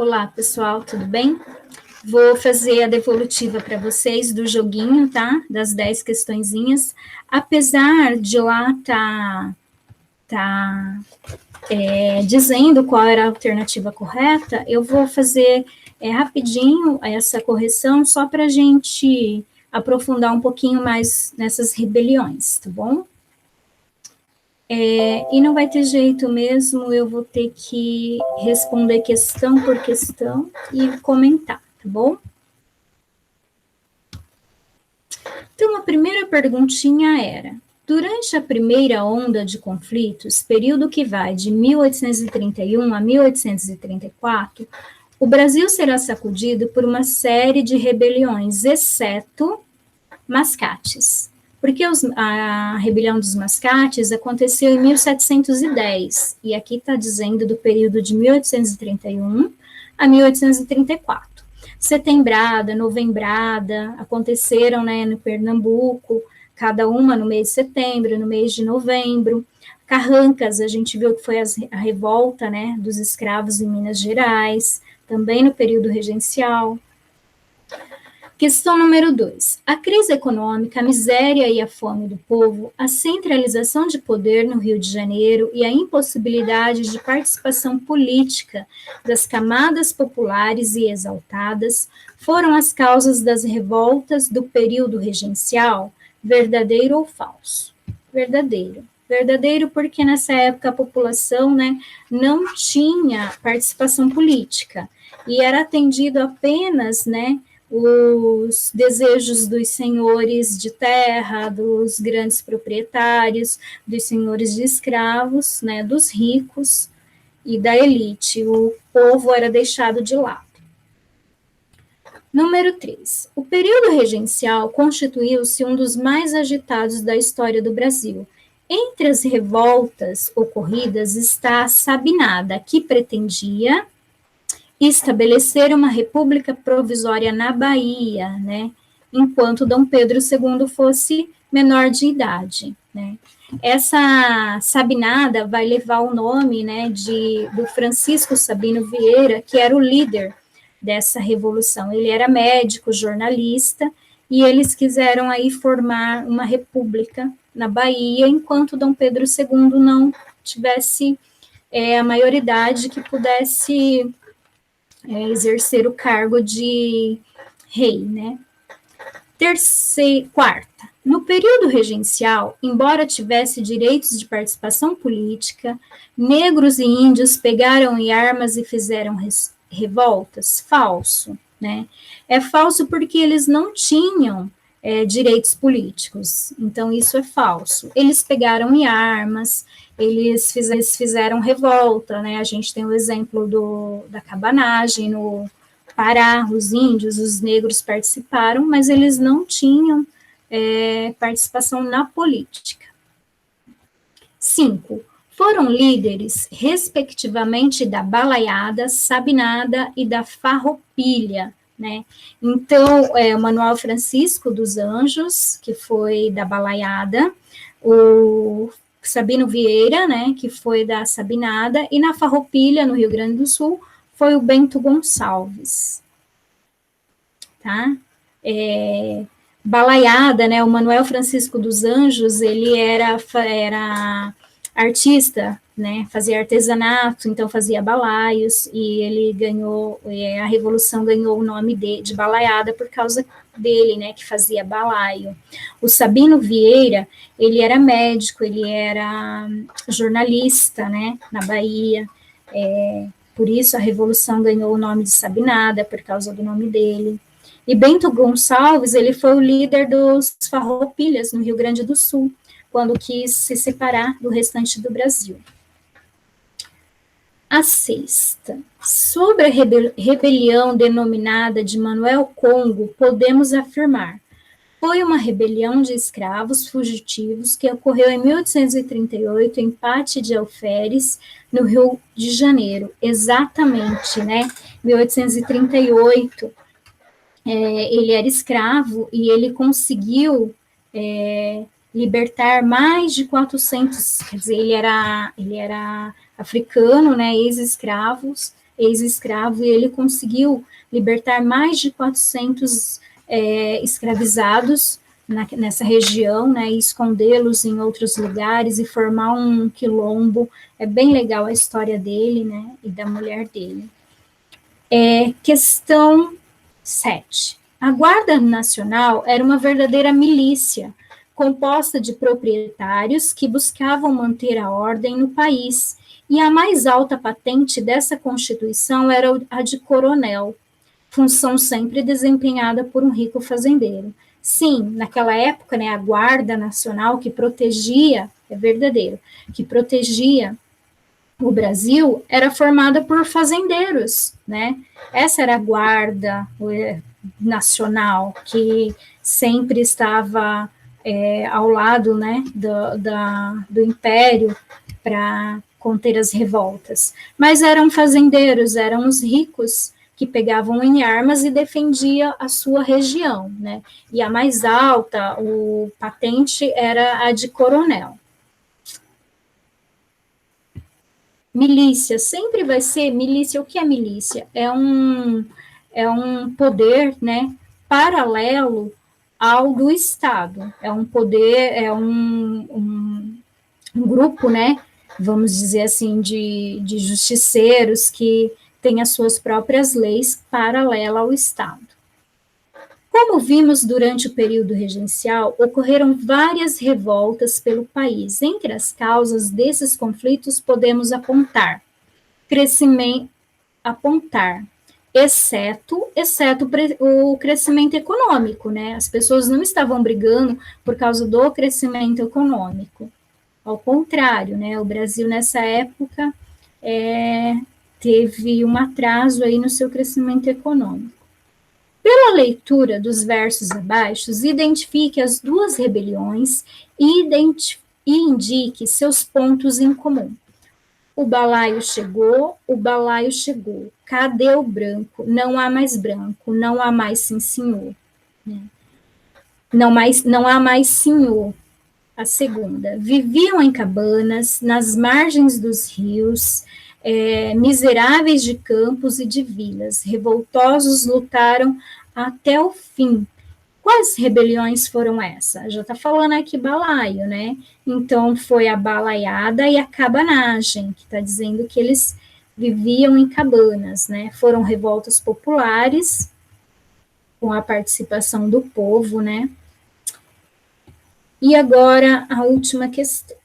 Olá, pessoal, tudo bem? Vou fazer a devolutiva para vocês do joguinho, tá? Das 10 questõezinhas. Apesar de lá dizendo qual era a alternativa correta, eu vou fazer rapidinho essa correção só para a gente aprofundar um pouquinho mais nessas rebeliões, tá bom? E não vai ter jeito mesmo, eu vou ter que responder questão por questão e comentar, tá bom? Então, a primeira perguntinha era: durante a primeira onda de conflitos, período que vai de 1831 a 1834, o Brasil será sacudido por uma série de rebeliões, exceto mascates. Porque a rebelião dos mascates aconteceu em 1710, e aqui está dizendo do período de 1831 a 1834. Setembrada, novembrada, aconteceram, né, no Pernambuco, cada uma no mês de setembro, no mês de novembro. Carrancas, a gente viu que foi a revolta, né, dos escravos em Minas Gerais, também no período regencial. Questão número 2. A crise econômica, a miséria e a fome do povo, a centralização de poder no Rio de Janeiro e a impossibilidade de participação política das camadas populares e exaltadas foram as causas das revoltas do período regencial, verdadeiro ou falso? Verdadeiro. Verdadeiro porque nessa época a população, né, não tinha participação política e era atendido apenas, né, os desejos dos senhores de terra, dos grandes proprietários, dos senhores de escravos, né, dos ricos e da elite. O povo era deixado de lado. Número 3. O período regencial constituiu-se um dos mais agitados da história do Brasil. Entre as revoltas ocorridas está a Sabinada, que pretendia estabelecer uma república provisória na Bahia, né, enquanto Dom Pedro II fosse menor de idade, né. Essa Sabinada vai levar o nome, né, do Francisco Sabino Vieira, que era o líder dessa revolução. Ele era médico, jornalista, e eles quiseram aí formar uma república na Bahia, enquanto Dom Pedro II não tivesse a maioridade que pudesse exercer o cargo de rei, né? Quarta, no período regencial, embora tivesse direitos de participação política, negros e índios pegaram em armas e fizeram revoltas? Falso, né? É falso porque eles não tinham direitos políticos, então isso é falso. Eles pegaram em armas, eles fizeram revolta, né? A gente tem o exemplo da cabanagem no Pará, os índios, os negros participaram, mas eles não tinham participação na política. 5. Foram líderes, respectivamente, da balaiada, sabinada e da farroupilha, né? Então, o Manuel Francisco dos Anjos, que foi da balaiada, o Sabino Vieira, né, que foi da sabinada, e na farroupilha, no Rio Grande do Sul, foi o Bento Gonçalves. Tá? Balaiada, né, o Manuel Francisco dos Anjos, ele era artista, né, fazia artesanato, então fazia balaios, e ele ganhou, a Revolução ganhou o nome de balaiada por causa dele, né, que fazia balaio. O Sabino Vieira, ele era médico, ele era jornalista, né, na Bahia, por isso a Revolução ganhou o nome de Sabinada, por causa do nome dele. E Bento Gonçalves, ele foi o líder dos farroupilhas no Rio Grande do Sul, quando quis se separar do restante do Brasil. A sexta. Sobre a rebelião denominada de Manuel Congo, podemos afirmar: foi uma rebelião de escravos fugitivos que ocorreu em 1838 em Pate de Alferes, no Rio de Janeiro. Exatamente, né? 1838, ele era escravo e ele conseguiu libertar mais de 400, quer dizer, ele era africano, né, ex-escravos, ex-escravo, e ele conseguiu libertar mais de 400 escravizados nessa região, né, e escondê-los em outros lugares e formar um quilombo. É bem legal a história dele, né, e da mulher dele. Questão 7. A Guarda Nacional era uma verdadeira milícia, composta de proprietários que buscavam manter a ordem no país, e a mais alta patente dessa constituição era a de coronel, função sempre desempenhada por um rico fazendeiro. Sim, naquela época, né, a Guarda Nacional que protegia, é verdadeiro, que protegia o Brasil era formada por fazendeiros, né? Essa era a Guarda Nacional, que sempre estava ao lado, né, do Império para conter as revoltas. Mas eram fazendeiros, eram os ricos que pegavam em armas e defendia a sua região, né? E a mais alta, o patente, era a de coronel. Milícia, sempre vai ser milícia. O que é milícia? É um poder, né, paralelo ao do Estado. É um poder, é um grupo, né, vamos dizer assim, de justiceiros que tem as suas próprias leis paralela ao Estado. Como vimos durante o período regencial, ocorreram várias revoltas pelo país. Entre as causas desses conflitos podemos exceto o crescimento econômico, né? As pessoas não estavam brigando por causa do crescimento econômico. Ao contrário, né? O Brasil nessa época teve um atraso aí no seu crescimento econômico. Pela leitura dos versos abaixo, identifique as duas rebeliões e indique seus pontos em comum. O balaio chegou, cadê o branco? Não há mais branco, não há mais sim, senhor. Não há mais senhor. A segunda, viviam em cabanas, nas margens dos rios, miseráveis de campos e de vilas, revoltosos lutaram até o fim. Quais rebeliões foram essas? Já está falando aqui balaio, né? Então, foi a balaiada e a cabanagem, que está dizendo que eles viviam em cabanas, né? Foram revoltas populares, com a participação do povo, né? E agora, a última questão.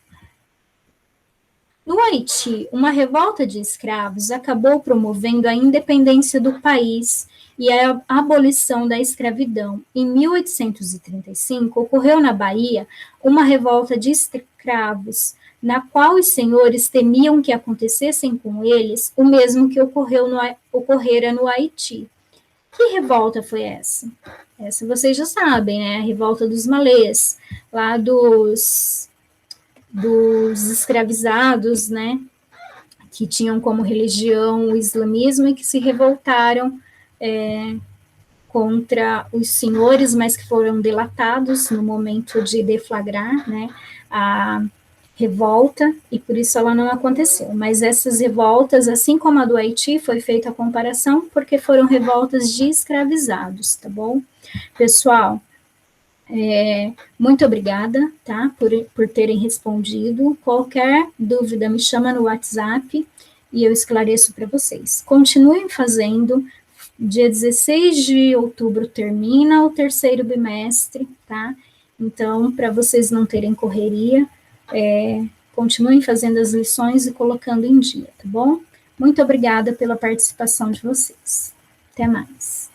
No Haiti, uma revolta de escravos acabou promovendo a independência do país e a abolição da escravidão. Em 1835, ocorreu na Bahia uma revolta de escravos, na qual os senhores temiam que acontecessem com eles o mesmo que ocorrera no Haiti. Que revolta foi essa? Essa vocês já sabem, né? A revolta dos malês, lá dos escravizados, né? Que tinham como religião o islamismo e que se revoltaram contra os senhores, mas que foram delatados no momento de deflagrar, né, a revolta, e por isso ela não aconteceu. Mas essas revoltas, assim como a do Haiti, foi feita a comparação, porque foram revoltas de escravizados, tá bom? Pessoal, muito obrigada, tá, por terem respondido. Qualquer dúvida, me chama no WhatsApp e eu esclareço para vocês. Continuem fazendo. Dia 16 de outubro termina o terceiro bimestre, tá? Então, para vocês não terem correria, continuem fazendo as lições e colocando em dia, tá bom? Muito obrigada pela participação de vocês. Até mais.